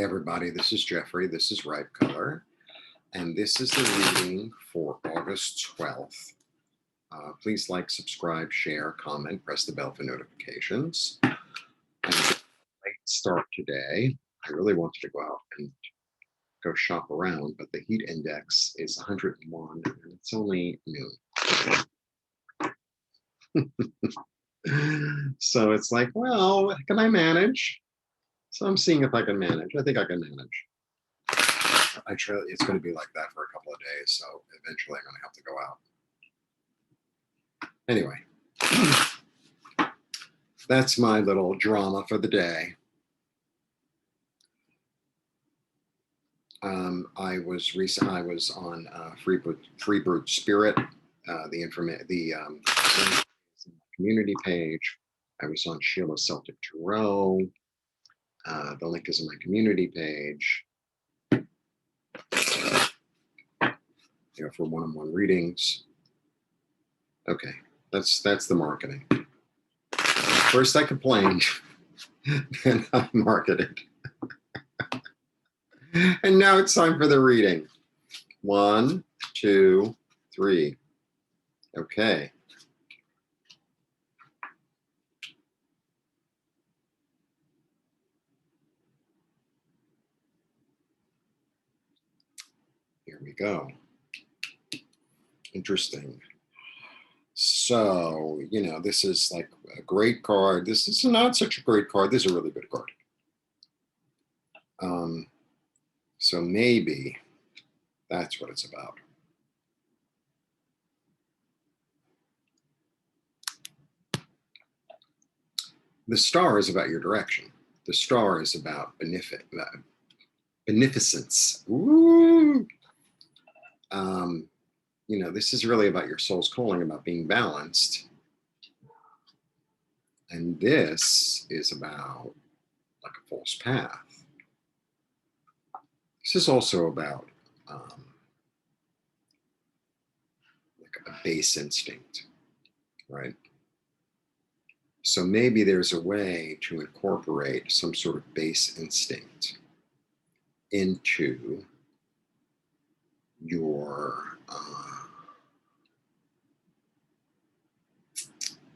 Hi, everybody. This is Jeffrey. This is Ripe Color. And this is the reading for August 12th. Please like, subscribe, share, comment, press the bell for notifications. And late start today. I really wanted to go out and go shop around, but the heat index is 101 and it's only noon. So it's like, well, can I manage? So I'm seeing if I can manage. I think I can manage. It's going to be like that for a couple of days, so eventually I'm going to have to go out. Anyway, that's my little drama for the day. I was on Freebird Spirit, the community page. I was on Sheila Celtic Tarot. The link is in my community page. For one-on-one readings. Okay, that's the marketing. First I complained, then I marketed. And now it's time for the reading. 1, 2, 3. Okay. Here we go. Interesting. So, this is like a great card. This is not such a great card. This is a really good card. So maybe that's what it's about. The star is about your direction. The star is about beneficence. Ooh. This is really about your soul's calling, about being balanced. And this is about like a false path. This is also about like a base instinct, right? So maybe there's a way to incorporate some sort of base instinct into your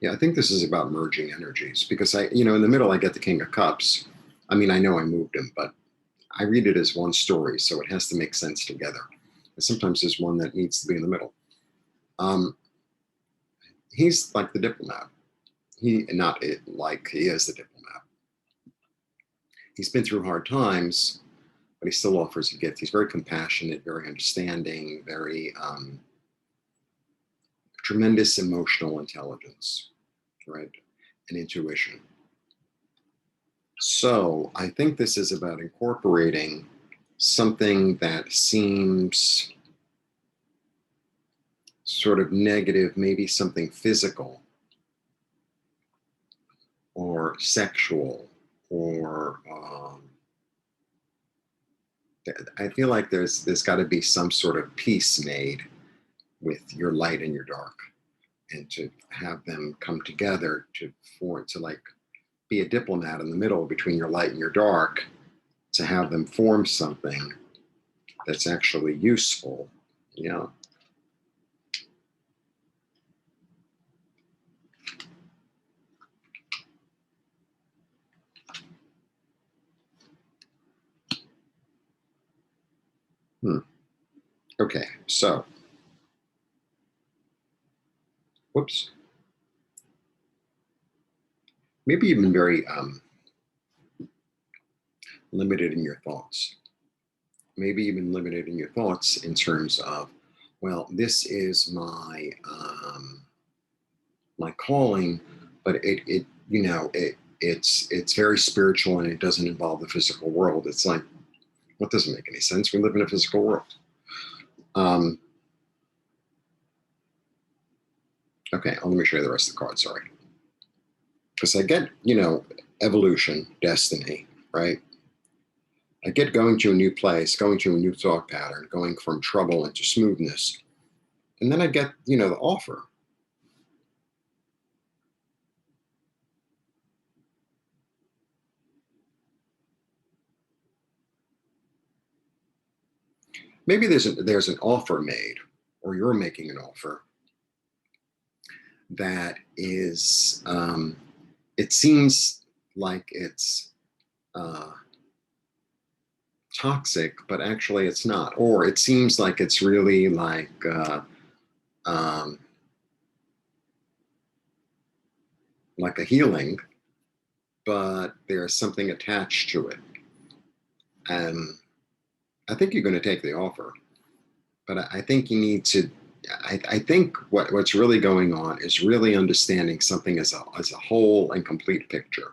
I think this is about merging energies, because in the middle I get the King of Cups. I mean, I know I moved him, but I read it as one story, so it has to make sense together. And sometimes there's one that needs to be in the middle. He's like the diplomat. He is the diplomat. He's been through hard times, but he still offers a gift. He's very compassionate, very understanding, very tremendous emotional intelligence, right? And intuition. So I think this is about incorporating something that seems sort of negative, maybe something physical or sexual, or I feel like there's got to be some sort of peace made with your light and your dark, and to have them come together to like be a diplomat in the middle between your light and your dark, to have them form something that's actually useful. Okay, so whoops. Maybe you've been very limited in your thoughts. Maybe you've been limited in your thoughts in terms of, well, this is my my calling, but it's very spiritual and it doesn't involve the physical world. It's like, what doesn't make any sense? We live in a physical world. Okay, let me show you the rest of the card. Sorry. Because I get, evolution, destiny, right? I get going to a new place, going to a new thought pattern, going from trouble into smoothness. And then I get, the offer. maybe there's an offer made, or you're making an offer that is, it seems like it's toxic, but actually it's not. Or it seems like it's really um, like a healing, but there's something attached to it. And I think you're going to take the offer, but I think you need to. I think what's really going on is really understanding something as a whole and complete picture,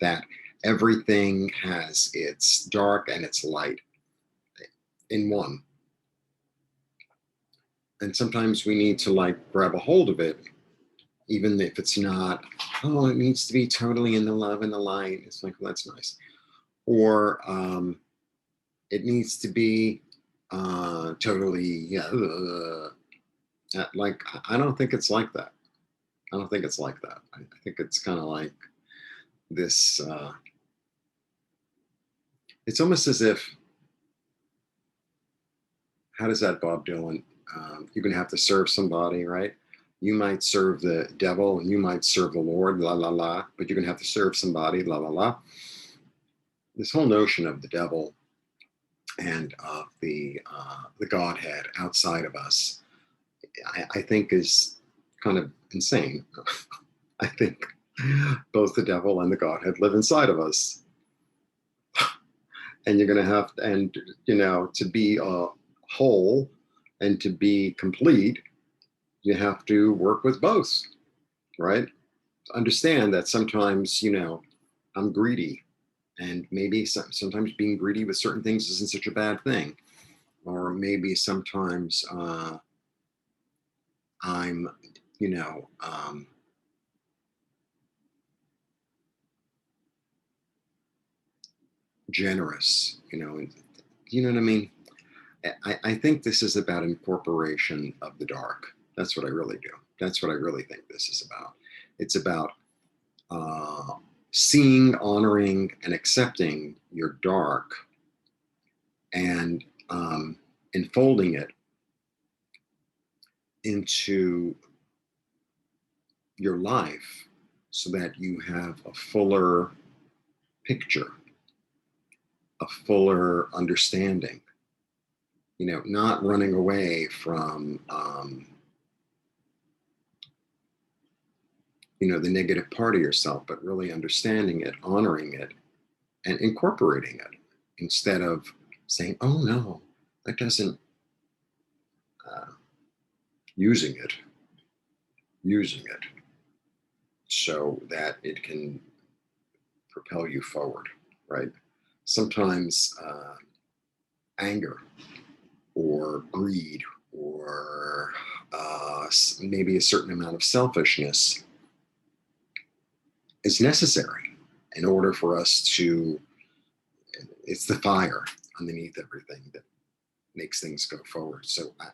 that everything has its dark and its light in one. And sometimes we need to like grab a hold of it, even if it's not, oh, it needs to be totally in the love and the light. It's like, well, that's nice. Or it needs to be totally, yeah, like, I don't think it's like that. I don't think it's like that. I think it's kind of like this, it's almost as if, how does that Bob Dylan? You're going to have to serve somebody, right? You might serve the devil and you might serve the Lord, la la la, but you're going to have to serve somebody, la la la. This whole notion of the devil and of the Godhead outside of us, I think is kind of insane. I think both the devil and the Godhead live inside of us, and you're going to have, and to be whole and to be complete, you have to work with both, right? Understand that sometimes, I'm greedy, and maybe sometimes being greedy with certain things isn't such a bad thing. Or maybe sometimes I'm, generous, you know what I mean? I think this is about incorporation of the dark. That's what I really do. That's what I really think this is about. It's about uh, seeing, honoring, and accepting your dark, and enfolding it into your life so that you have a fuller picture, a fuller understanding, not running away from, the negative part of yourself, but really understanding it, honoring it, and incorporating it instead of saying, oh no, that doesn't, uh, using it, so that it can propel you forward, right? Sometimes anger or greed or maybe a certain amount of selfishness is necessary in order for us to, it's the fire underneath everything that makes things go forward. So I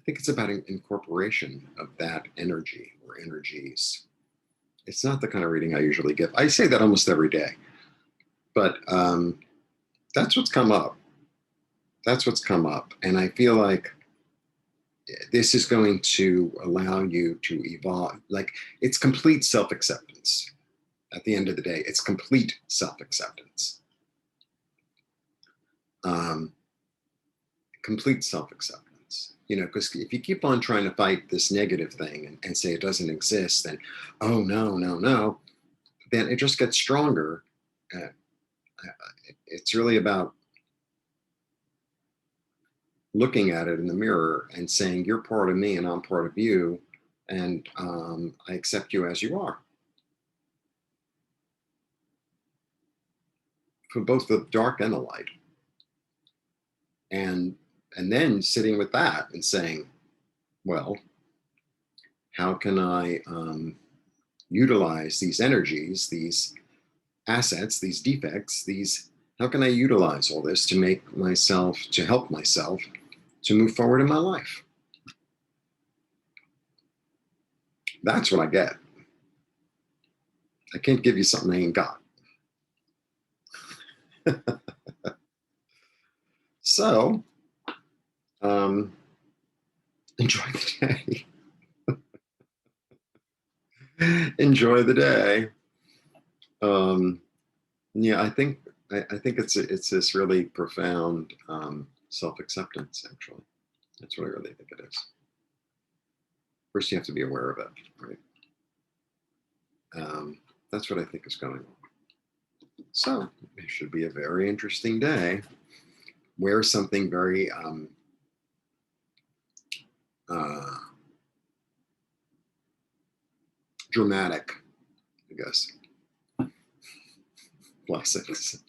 think it's about an incorporation of that energy or energies. It's not the kind of reading I usually give. I say that almost every day, but that's what's come up. That's what's come up. And I feel like this is going to allow you to evolve. Like, it's complete self-acceptance. At the end of the day, it's complete self-acceptance. Complete self-acceptance. Because if you keep on trying to fight this negative thing and say it doesn't exist, then, oh, no, no, no, then it just gets stronger. It's really about looking at it in the mirror and saying, you're part of me and I'm part of you, and I accept you as you are. For both the dark and the light. And then sitting with that and saying, well, how can I utilize these energies, these assets, these defects, how can I utilize all this to help myself to move forward in my life? That's what I get. I can't give you something I ain't got. So Enjoy the day. Enjoy the day. Yeah, I think it's this really profound self-acceptance. Actually, that's what I really think it is. First, you have to be aware of it, right? That's what I think is going on. So it should be a very interesting day. Wear something very uh, dramatic, I guess. Blessings.